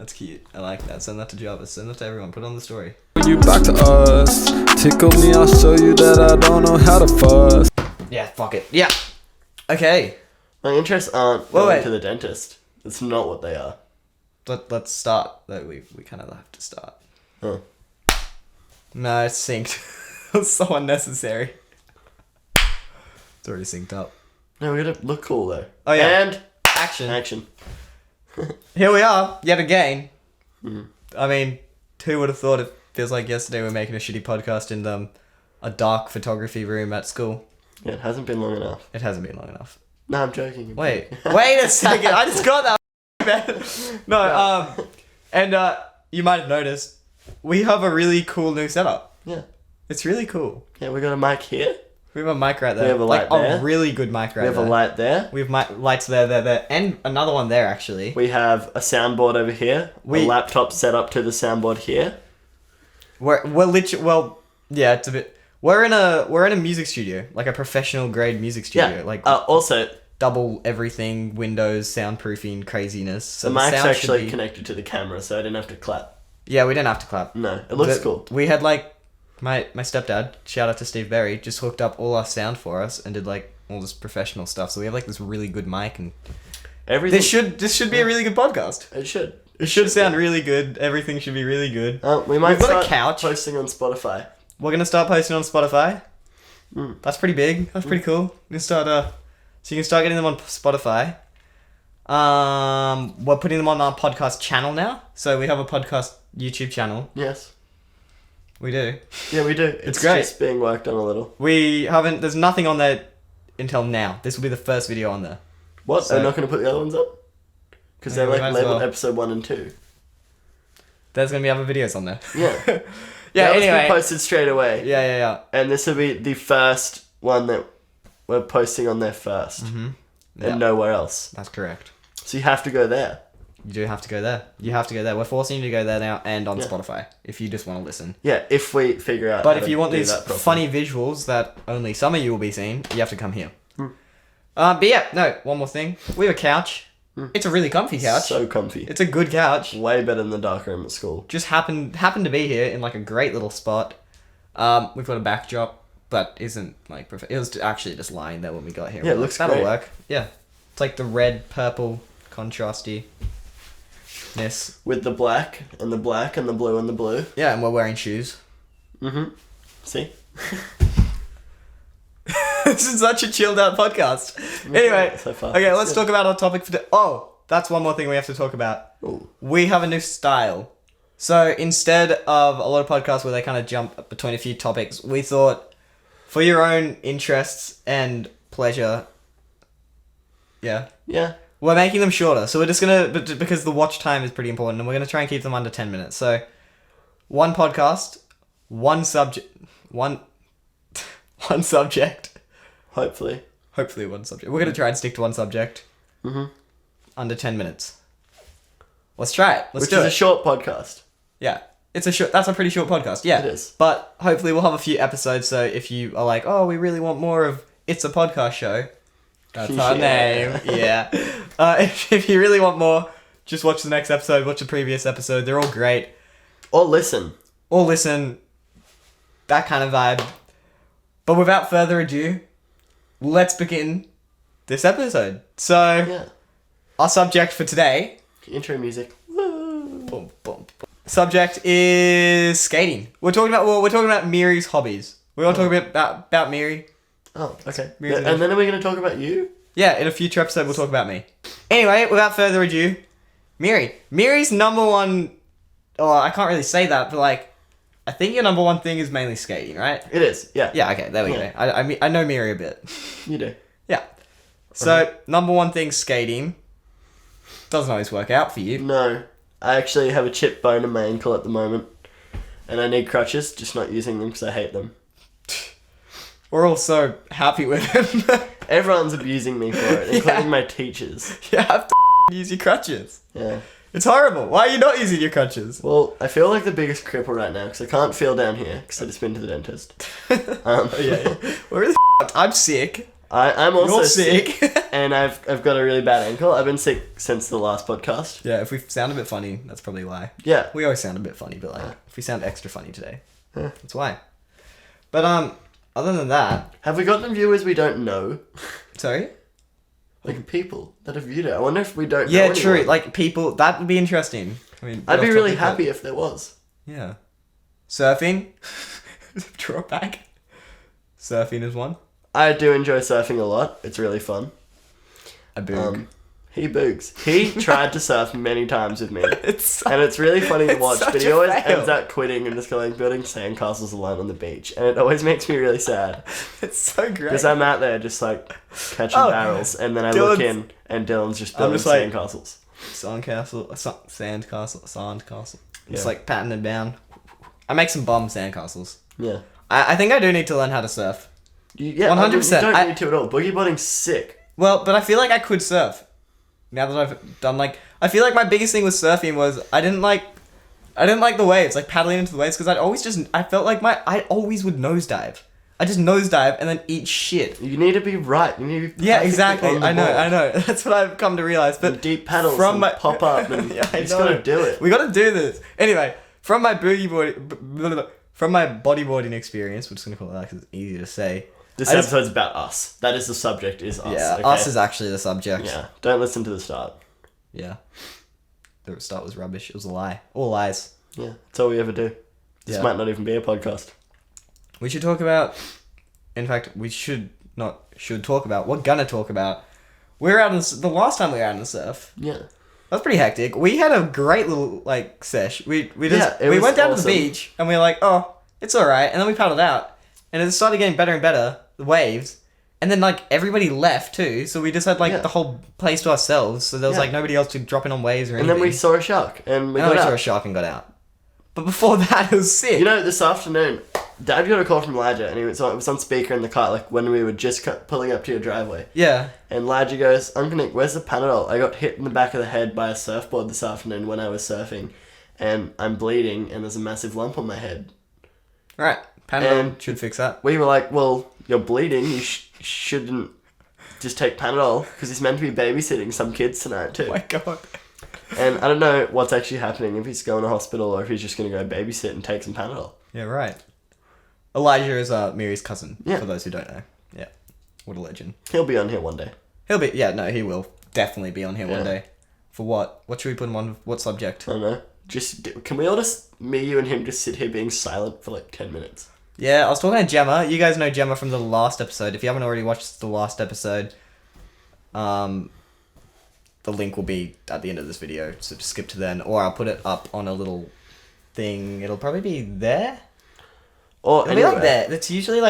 That's cute. I like that. Send that to Java. Send that to everyone. Put it on the story. When you back to us, tickle me, I'll show you that I don't know how to fuss. Yeah, fuck it. Yeah. Okay. My interests aren't going to the dentist. It's not what they are. Let's start. Though we kind of have to start. Oh. No, it's synced. It's so unnecessary. It's already synced up. No, we gotta look cool though. Oh yeah. And action. Here we are, yet again. Mm. I mean, who would have thought it feels like yesterday we were making a shitty podcast in a dark photography room at school. Yeah, it hasn't been long enough. It hasn't been long enough. No, I'm joking. Wait a second. I just got that. Man. No, and you might have noticed we have a really cool new setup. Yeah. It's really cool. Yeah, we got a mic here. We have a mic right there. We have a light there. A really good mic right there. We have a light there. We have lights there, and another one there actually. We have a soundboard over here. A laptop set up to the soundboard here. We're literally, well, yeah, it's a bit. We're in a music studio, like a professional grade music studio. Yeah. Like also, double everything, windows, soundproofing, craziness. So the mic's actually connected to the camera, so I didn't have to clap. Yeah, we didn't have to clap. No, it looks cool. We had like my stepdad, shout out to Steve Berry, just hooked up all our sound for us and did like all this professional stuff. So we have like this really good mic and everything. This should be a really good podcast. It should. It should sound really good. Everything should be really good. We might start a couch. posting on Spotify. We're gonna start posting on Spotify. Mm. That's pretty big. That's pretty cool. You can start so you can start getting them on Spotify. We're putting them on our podcast channel now. So we have a podcast YouTube channel. Yes. We do. Yeah, we do. It's great. Just being worked on a little. There's nothing on there until now. This will be the first video on there. What? So, they're not going to put the other ones up? Because they're like labeled episode 1 and 2. There's going to be other videos on there. Yeah. Yeah, anyway. Be posted straight away. Yeah. And this will be the first one that we're posting on there first. Mm-hmm. And nowhere else. That's correct. So you have to go there. You do have to go there. You have to go there. We're forcing you to go there now and on Spotify if you just want to listen. Yeah, if we figure out. But if you want these funny visuals that only some of you will be seeing, you have to come here. But yeah, no, one more thing. We have a couch. It's a really comfy couch. So comfy. It's a good couch. Way better than the dark room at school. Just happened to be here in like a great little spot. We've got a backdrop, but isn't like perfect. It was actually just lying there when we got here. Yeah, it looks That'll great. work. Yeah, it's like the red, purple contrasty. Yes. With the black and the black and the blue and the blue. Yeah, and we're wearing shoes. Mm-hmm. See? This is such a chilled out podcast. Anyway, so far. Okay, let's talk about our topic for today. Oh, that's one more thing we have to talk about. Ooh. We have a new style. So instead of a lot of podcasts where they kind of jump between a few topics, we thought for your own interests and pleasure, yeah, we're making them shorter. So we're just gonna, because the watch time is pretty important, and we're gonna try and keep them under 10 minutes. So one podcast, one subject. Hopefully one subject. We're going to try and stick to one subject. Mm-hmm. Under 10 minutes. Let's try it. Let's do it. Which is a short podcast. Yeah. That's a pretty short podcast. Yeah. It is. But hopefully we'll have a few episodes, so if you are like, oh, we really want more of It's a Podcast Show, that's our name. Yeah. If you really want more, just watch the next episode, watch the previous episode. They're all great. Or listen. That kind of vibe. But without further ado, let's begin this episode. So, our subject for today... Intro music. Boom, boom, boom. Subject is skating. We're talking about Miri's hobbies. We want to talk about Miri. Oh, okay. Miri's and then are we going to talk about you? Yeah, in a future episode we'll talk about me. Anyway, without further ado, Miri. Miri's number one... Oh, I can't really say that, but like... I think your number one thing is mainly skating, right? It is, yeah. Yeah, okay, there we go. I know Miri a bit. You do. Yeah. So, number one thing, skating. Doesn't always work out for you. No. I actually have a chipped bone in my ankle at the moment. And I need crutches, just not using them because I hate them. We're all so happy with them. Everyone's abusing me for it, including my teachers. You have to use your crutches. Yeah. It's horrible. Why are you not using your crutches? Well, I feel like the biggest cripple right now because I can't feel down here because I just been to the dentist. Yeah. We're really I'm sick. I'm also You're sick. and I've got a really bad ankle. I've been sick since the last podcast. Yeah, if we sound a bit funny, that's probably why. Yeah. We always sound a bit funny, but like if we sound extra funny today, Yeah. that's why. But other than that, Have we gotten viewers we don't know? sorry. Like people that have viewed it. I wonder if we don't know Yeah, anyone. true. Like people, that would be interesting. I mean, I'd be off really topic, but- happy if there was. Yeah. Surfing. Draw back. Surfing is one. I do enjoy surfing a lot. It's really fun. A boog. He boogs. He tried to surf many times with me. It's And it's really funny to It's watch, such but he a always fail. ends up quitting and just going building sandcastles alone on the beach. And it always makes me really sad. it's so great. Because I'm out there just like catching Oh, barrels, and then I look Dylan's- in and Dylan's just building just like- sandcastles. Sandcastle. It's Yeah. like patting them down. I make some bomb sandcastles. Yeah. I think I do need to learn how to surf. Yeah, 100%. You don't I- need to at all. Boogie boarding's sick. Well, but I feel like I could surf. Now that I've done I feel like my biggest thing with surfing was I didn't like the waves, like paddling into the waves, because I felt like I always would nosedive. I just nosedive and then eat shit. You need to be right. You need to be Yeah, perfectly exactly. on the I ball. know. That's what I've come to realize. But And deep paddles from and my pop up and yeah, I you just know. gotta do it. We gotta do this. Anyway, from my from my bodyboarding experience, we're just gonna call it that because it's easier to say. This I just- episode's about us. That is the subject, is us. Yeah, okay? us is actually the subject. Yeah, don't listen to the start. Yeah. The start was rubbish. It was a lie. All lies. Yeah, that's all we ever do. This Yeah. might not even be a podcast. We should talk about. In fact, we should talk about. We're gonna talk about. We were out the last time we were out in the surf. Yeah. That was pretty hectic. We had a great little sesh. We Yeah, it we was went down to awesome. the beach and we were like, oh, it's all right. And then we paddled out, and it started getting better and better. The waves, and then everybody left too. So we just had Yeah. the whole place to ourselves. So there was Yeah. nobody else to drop in on waves or And anything. then we saw a shark and we and then got we out. saw a shark and got out. But before that, it was sick. You know, this afternoon, Dad got a call from Elijah, and it was on speaker in the car, like when we were just pulling up to your driveway. Yeah. And Elijah goes, Uncle Nick, where's the Panadol? I got hit in the back of the head by a surfboard this afternoon when I was surfing, and I'm bleeding, and there's a massive lump on my head. Right. Panadol And- should fix that. We were like, well, you're bleeding, you shouldn't just take Panadol, because he's meant to be babysitting some kids tonight too. Oh my god. And I don't know what's actually happening, if he's going to hospital or if he's just going to go babysit and take some Panadol. Yeah, right. Elijah is Miri's cousin, Yeah. for those who don't know. Yeah. What a legend. He'll be on here one day. He will definitely be on here one Yeah. day. For what? What should we put him on? What subject? I don't know. Can we all just, me, you and him, just sit here being silent for 10 minutes? Yeah, I was talking to Gemma. You guys know Gemma from the last episode. If you haven't already watched the last episode, the link will be at the end of this video, so just skip to then, or I'll put it up on a little thing. It'll probably be there. Or It'll be anywhere. there. It's usually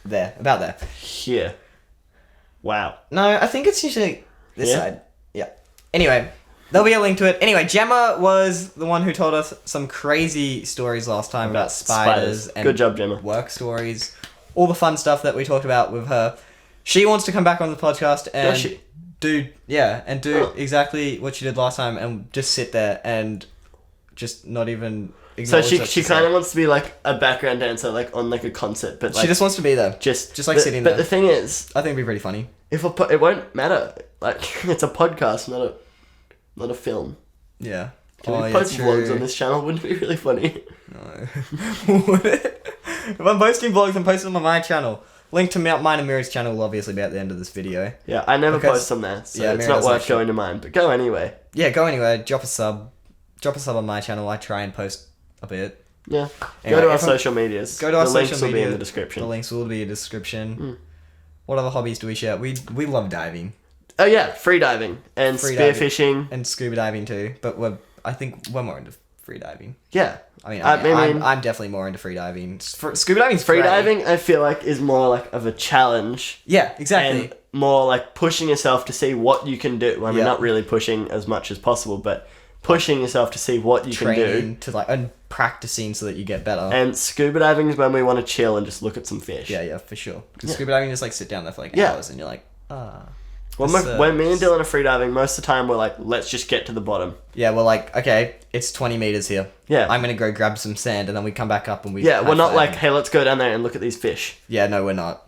there, about there. Here. Wow. No, I think it's usually this Yeah? side. Yeah. Anyway, there'll be a link to it. Anyway, Gemma was the one who told us some crazy stories last time about spiders and Good job, Gemma. work stories, all the fun stuff that we talked about with her. She wants to come back on the podcast and Does she? do Oh. exactly what she did last time and just sit there and just not even So acknowledge she what she said. kind of wants to be like a background dancer, like on like a concert, but like She just wants to be there. just like but- sitting But there. the thing is, I think it'd be pretty funny. if it won't matter. Like it's a podcast, not a film. Yeah. Can we post vlogs on this channel? Wouldn't it be really funny? No. Would it? If I'm posting vlogs, I'm posting them on my channel. Link to mine and Miri's channel will obviously be at the end of this video. Yeah, I never Because- post on there, so yeah, it's Mary not doesn't worth actually- going to mine. But go anyway. Yeah, go anywhere. Drop a sub. Drop a sub on my channel. I try and post a bit. Yeah. Anyway, go to our if I'm- social medias. Go to our the social links will media. be in the description. The links will be in the description. Mm. What other hobbies do we share? We love diving Oh yeah, free diving and Free spearfishing. and scuba diving too. But I think we're more into free diving. Yeah. I mean, I mean- I'm definitely more into free diving. Scuba diving's Free great. diving, I feel like, is more like of a challenge. Yeah, exactly. And more like pushing yourself to see what you can do. I mean, Yeah. not really pushing as much as possible, but pushing yourself to see what you can do. Training to and practicing so that you get better. And scuba diving is when we want to chill and just look at some fish. Yeah, for sure. Because Yeah. scuba diving is sit down there for Yeah. hours and you're like, ah. When me and Dylan are free diving, most of the time we're like, let's just get to the bottom. Yeah, we're like, okay, it's 20 meters here. Yeah. I'm going to go grab some sand and then we come back up and we Yeah, we're not high-five. like, hey, let's go down there and look at these fish. Yeah, no, we're not.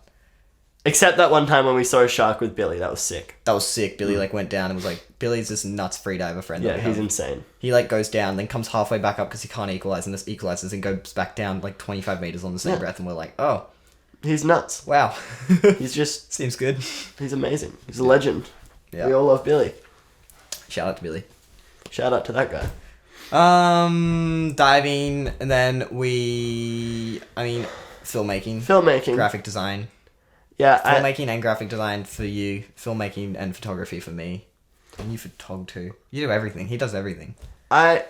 Except that one time when we saw a shark with Billy. That was sick. That was sick. Billy like went down and was like, Billy's this nuts freediver friend. Yeah, that we he's have. insane. He like goes down, then comes halfway back up because he can't equalize, and this equalizes and goes back down like 25 meters on the same Yeah. breath, and we're like, oh, He's nuts. wow. He's just, Seems good. he's amazing. He's a legend. Yeah. We all love Billy. Shout out to Billy. Shout out to that guy. Diving, and then filmmaking, Filmmaking. graphic design. Yeah, Filmmaking and graphic design for you. Filmmaking and photography for me. And you photog too. You do everything. He does everything. I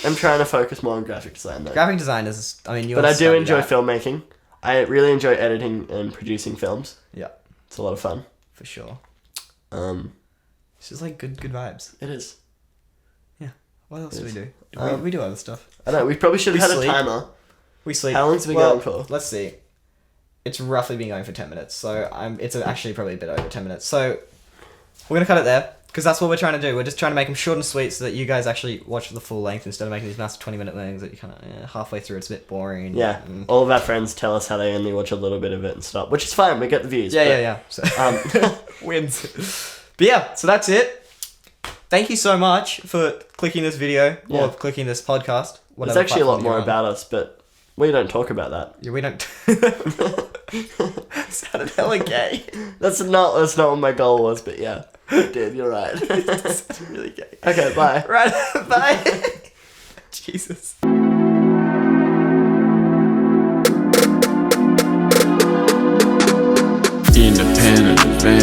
am trying to focus more on graphic design though. Graphic design is, you But I do study enjoy that. filmmaking. I really enjoy editing and producing films. Yeah, It's a lot of fun. for sure. Um, It's just like good vibes. it is. What else do we do? Um, We do other stuff. I know, we probably should have We had sleep. a timer. We sleep. How long's it been going for? Let's see. It's roughly been going for 10 minutes, so it's actually probably a bit over 10 minutes. So we're going to cut it there, because that's what we're trying to do. We're just trying to make them short and sweet so that you guys actually watch the full length instead of making these massive 20-minute things that you kind of, halfway through, it's a bit boring. Yeah, Mm. all of our friends tell us how they only watch a little bit of it and stop, which is fine, we get the views. Yeah. So, wins. But yeah, so that's it. Thank you so much for clicking this video, Yeah. or clicking this podcast. There's whatever actually a lot platform more you're on. about us, but we don't talk about that. Yeah, we don't... Sounded hella gay. That's not what my goal was, but yeah, it did, you're right. Sounded really gay. Okay, bye. Right, bye. Jesus.